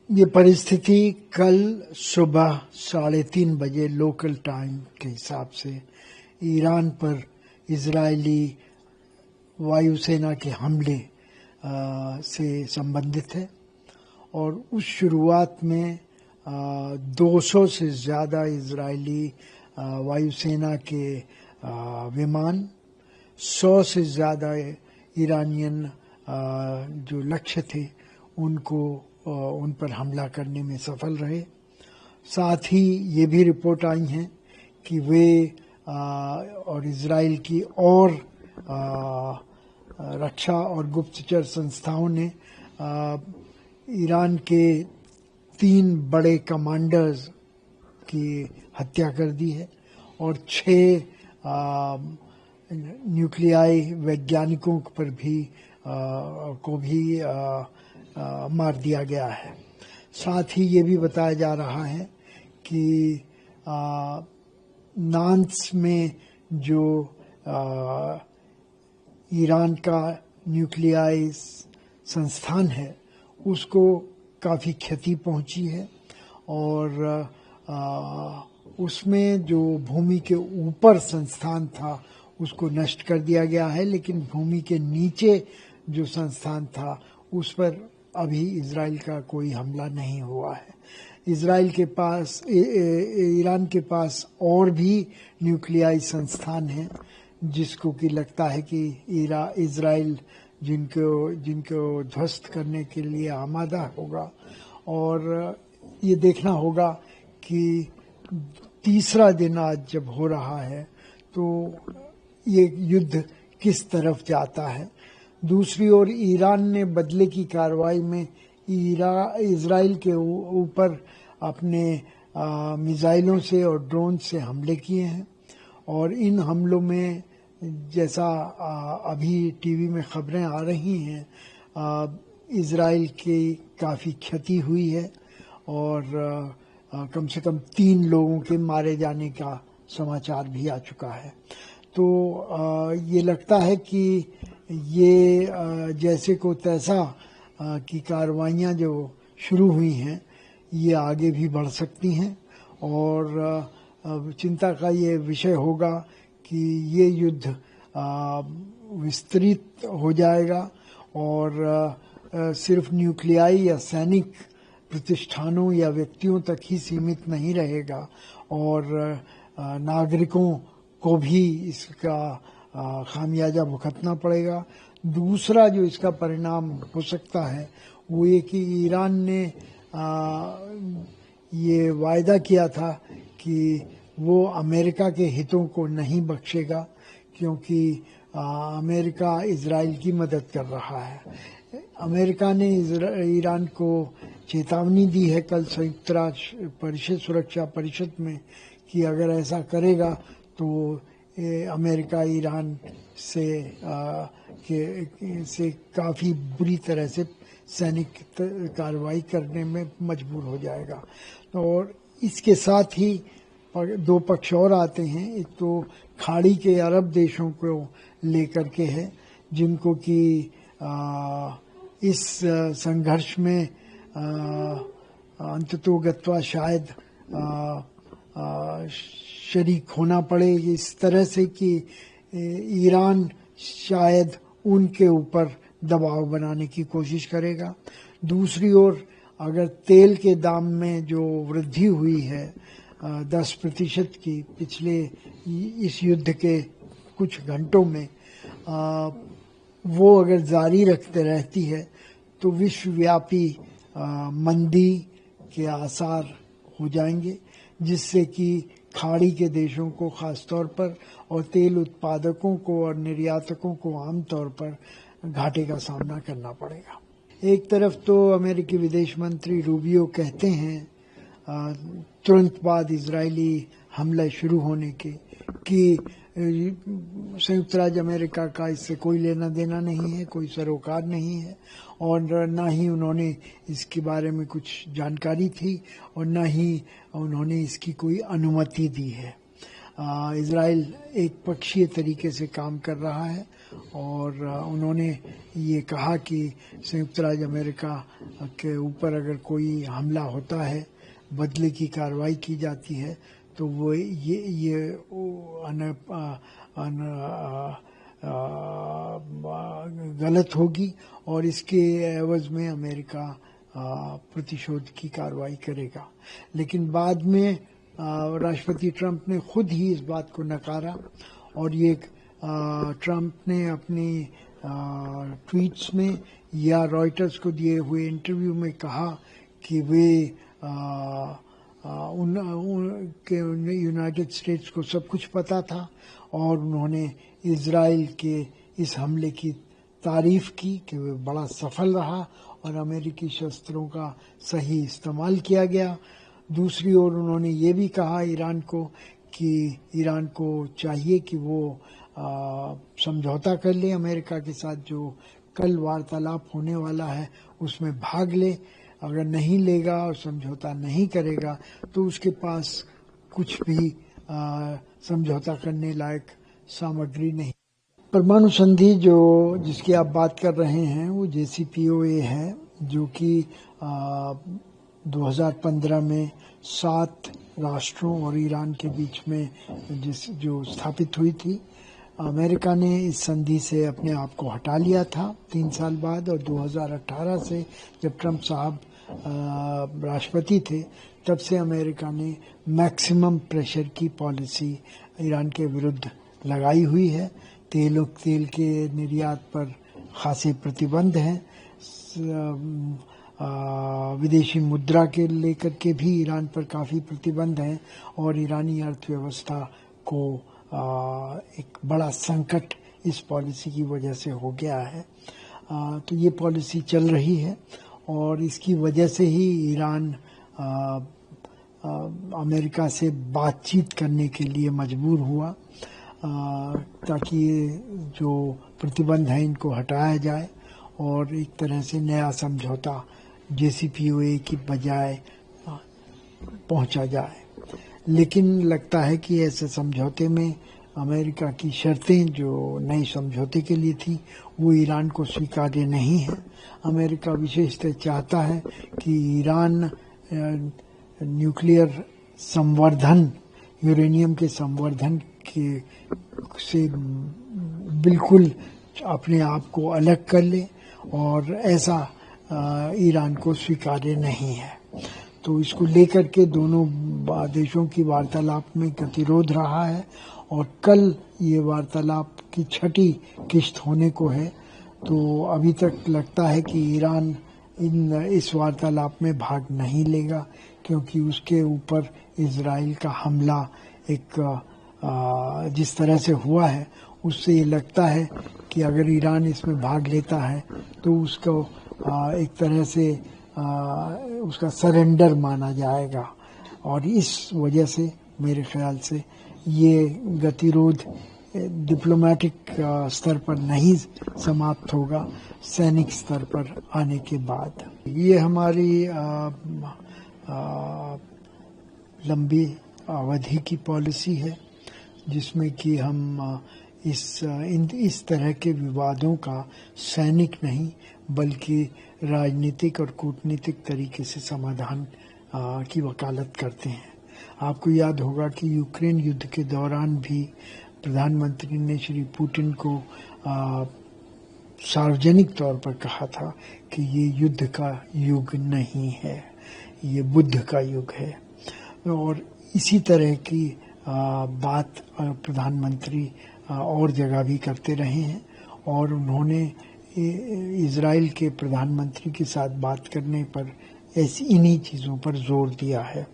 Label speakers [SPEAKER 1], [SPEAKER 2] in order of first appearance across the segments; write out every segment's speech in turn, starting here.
[SPEAKER 1] ये परिस्थिति कल सुबह 3:30 बजे लोकल टाइम के हिसाब से ईरान पर इजरायली वायुसेना के हमले से संबंधित है और उस शुरुआत में 200 से ज़्यादा इजरायली वायुसेना के विमान, 100 से ज़्यादा ईरानियन जो लक्ष्य थे उनको उन पर हमला करने में सफल रहे। साथ ही ये भी रिपोर्ट आई हैं कि वे और इजराइल की और रक्षा और गुप्तचर संस्थाओं ने ईरान के 3 बड़े कमांडर्स की हत्या कर दी है और 6 न्यूक्लियाई वैज्ञानिकों पर भी मार दिया गया है। साथ ही ये भी बताया जा रहा है कि नांस में जो ईरान का न्यूक्लियाई संस्थान है उसको काफ़ी क्षति पहुंची है और उसमें जो भूमि के ऊपर संस्थान था उसको नष्ट कर दिया गया है, लेकिन भूमि के नीचे जो संस्थान था उस पर अभी इजराइल का कोई हमला नहीं हुआ है। ईरान के पास और भी न्यूक्लियाई संस्थान हैं जिसको कि लगता है कि इजराइल जिनको ध्वस्त करने के लिए आमादा होगा और ये देखना होगा कि तीसरा दिन आज जब हो रहा है तो ये युद्ध किस तरफ जाता है। दूसरी ओर ईरान ने बदले की कार्रवाई में इजराइल के ऊपर अपने मिसाइलों से और ड्रोन से हमले किए हैं और इन हमलों में जैसा अभी टीवी में खबरें आ रही हैं इजराइल की काफ़ी क्षति हुई है और कम से कम 3 लोगों के मारे जाने का समाचार भी आ चुका है। तो ये लगता है कि ये जैसे को तैसा की कार्रवाइयाँ जो शुरू हुई हैं ये आगे भी बढ़ सकती हैं और चिंता का ये विषय होगा कि ये युद्ध विस्तृत हो जाएगा और सिर्फ न्यूक्लियाई या सैनिक प्रतिष्ठानों या व्यक्तियों तक ही सीमित नहीं रहेगा और नागरिकों को भी इसका खामियाजा भुगतना पड़ेगा। दूसरा जो इसका परिणाम हो सकता है वो ये कि ईरान ने ये वायदा किया था कि वो अमेरिका के हितों को नहीं बख्शेगा क्योंकि अमेरिका इजराइल की मदद कर रहा है। अमेरिका ने ईरान को चेतावनी दी है कल संयुक्त राष्ट्र सुरक्षा परिषद में कि अगर ऐसा करेगा तो अमेरिका ईरान से काफ़ी बुरी तरह से सैनिक कार्रवाई करने में मजबूर हो जाएगा। और इसके साथ ही 2 पक्ष और आते हैं। एक तो खाड़ी के अरब देशों को लेकर के है जिनको कि इस संघर्ष में अंततोगत्वा शायद शरीक होना पड़े इस तरह से कि ईरान शायद उनके ऊपर दबाव बनाने की कोशिश करेगा। दूसरी ओर अगर तेल के दाम में जो वृद्धि हुई है 10% की पिछले इस युद्ध के कुछ घंटों में वो अगर जारी रखते रहती है तो विश्वव्यापी मंदी के आसार हो जाएंगे जिससे कि खाड़ी के देशों को खास तौर पर और तेल उत्पादकों को और निर्यातकों को आमतौर पर घाटे का सामना करना पड़ेगा। एक तरफ तो अमेरिकी विदेश मंत्री रूबियो कहते हैं तुरंत बाद इजरायली हमला शुरू होने के कि संयुक्त राज्य अमेरिका का इससे कोई लेना देना नहीं है, कोई सरोकार नहीं है और ना ही उन्होंने इसके बारे में कुछ जानकारी थी और ना ही उन्होंने इसकी कोई अनुमति दी है। इजराइल एक पक्षीय तरीके से काम कर रहा है और उन्होंने ये कहा कि संयुक्त राज्य अमेरिका के ऊपर अगर कोई हमला होता है, बदले की कार्रवाई की जाती है, तो वो ये गलत होगी और इसके एवज में अमेरिका प्रतिशोध की कार्रवाई करेगा। लेकिन बाद में राष्ट्रपति ट्रंप ने खुद ही इस बात को नकारा और ये ट्रंप ने अपनी ट्वीट्स में या रॉयटर्स को दिए हुए इंटरव्यू में कहा कि वे उनके यूनाइटेड स्टेट्स को सब कुछ पता था और उन्होंने इजराइल के इस हमले की तारीफ की कि वे बड़ा सफल रहा और अमेरिकी शस्त्रों का सही इस्तेमाल किया गया। दूसरी ओर उन्होंने ये भी कहा ईरान को कि ईरान को चाहिए कि वो समझौता कर ले अमेरिका के साथ, जो कल वार्तालाप होने वाला है उसमें भाग ले। अगर नहीं लेगा और समझौता नहीं करेगा तो उसके पास कुछ भी समझौता करने लायक सामग्री नहीं। परमाणु संधि जिसकी आप बात कर रहे हैं वो JCPOA है, जो कि 2015 में 7 राष्ट्रों और ईरान के बीच में जो स्थापित हुई थी। अमेरिका ने इस संधि से अपने आप को हटा लिया था 3 साल बाद, और 2018 से जब ट्रंप साहब राष्ट्रपति थे तब से अमेरिका ने मैक्सिमम प्रेशर की पॉलिसी ईरान के विरुद्ध लगाई हुई है। तेल के निर्यात पर खासे प्रतिबंध हैं। विदेशी मुद्रा के लेकर के भी ईरान पर काफ़ी प्रतिबंध हैं और ईरानी अर्थव्यवस्था को एक बड़ा संकट इस पॉलिसी की वजह से हो गया है। तो ये पॉलिसी चल रही है और इसकी वजह से ही ईरान अमेरिका से बातचीत करने के लिए मजबूर हुआ ताकि जो प्रतिबंध है इनको हटाया जाए और एक तरह से नया समझौता JCPOA की बजाय पहुंचा जाए। लेकिन लगता है कि ऐसे समझौते में अमेरिका की शर्तें जो नए समझौते के लिए थी वो ईरान को स्वीकार्य नहीं है। अमेरिका विशेषतः चाहता है कि ईरान न्यूक्लियर संवर्धन, यूरेनियम के संवर्धन से बिल्कुल अपने आप को अलग कर ले और ऐसा ईरान को स्वीकार्य नहीं है। तो इसको लेकर के दोनों देशों की वार्तालाप में गतिरोध रहा है और कल ये वार्तालाप की 6ठी किश्त होने को है। तो अभी तक लगता है कि ईरान इस वार्तालाप में भाग नहीं लेगा, क्योंकि उसके ऊपर इजराइल का हमला एक जिस तरह से हुआ है उससे ये लगता है कि अगर ईरान इसमें भाग लेता है तो उसको एक तरह से उसका सरेंडर माना जाएगा और इस वजह से मेरे ख्याल से ये गतिरोध डिप्लोमेटिक स्तर पर नहीं समाप्त होगा, सैनिक स्तर पर आने के बाद। ये हमारी लंबी अवधि की पॉलिसी है जिसमें कि हम इस तरह के विवादों का सैनिक नहीं बल्कि राजनीतिक और कूटनीतिक तरीके से समाधान की वकालत करते हैं। आपको याद होगा कि यूक्रेन युद्ध के दौरान भी प्रधानमंत्री ने श्री पुतिन को सार्वजनिक तौर पर कहा था कि ये युद्ध का युग नहीं है, ये बुद्ध का युग है। और इसी तरह की बात प्रधानमंत्री और जगह भी करते रहे हैं और उन्होंने इजराइल के प्रधानमंत्री के साथ बात करने पर इन्हीं चीज़ों पर जोर दिया है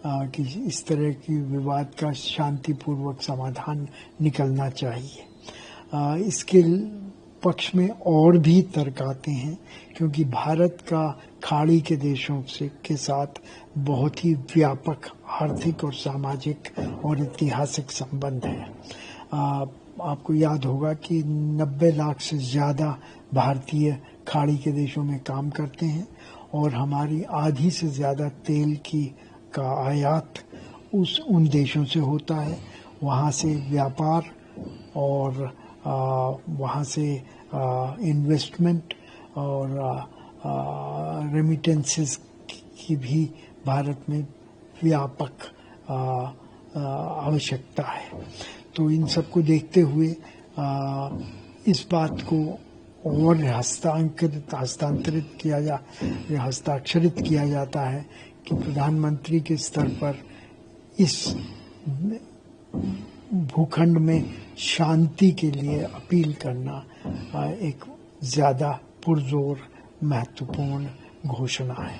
[SPEAKER 1] कि इस तरह की विवाद का शांतिपूर्वक समाधान निकलना चाहिए। इसके पक्ष में और भी तर्क आते हैं क्योंकि भारत का खाड़ी के देशों के साथ बहुत ही व्यापक आर्थिक और सामाजिक और ऐतिहासिक संबंध है। आपको याद होगा कि 90 लाख से ज़्यादा भारतीय खाड़ी के देशों में काम करते हैं और हमारी आधी से ज़्यादा तेल का आयात उन देशों से होता है वहाँ से व्यापार और वहाँ से इन्वेस्टमेंट और रेमिटेंसेस की भी भारत में व्यापक आवश्यकता है। तो इन सबको देखते हुए इस बात को और हस्ताक्षरित किया जाता है कि प्रधानमंत्री के स्तर पर इस भूखंड में शांति के लिए अपील करना एक ज़्यादा पुरजोर महत्वपूर्ण घोषणा है।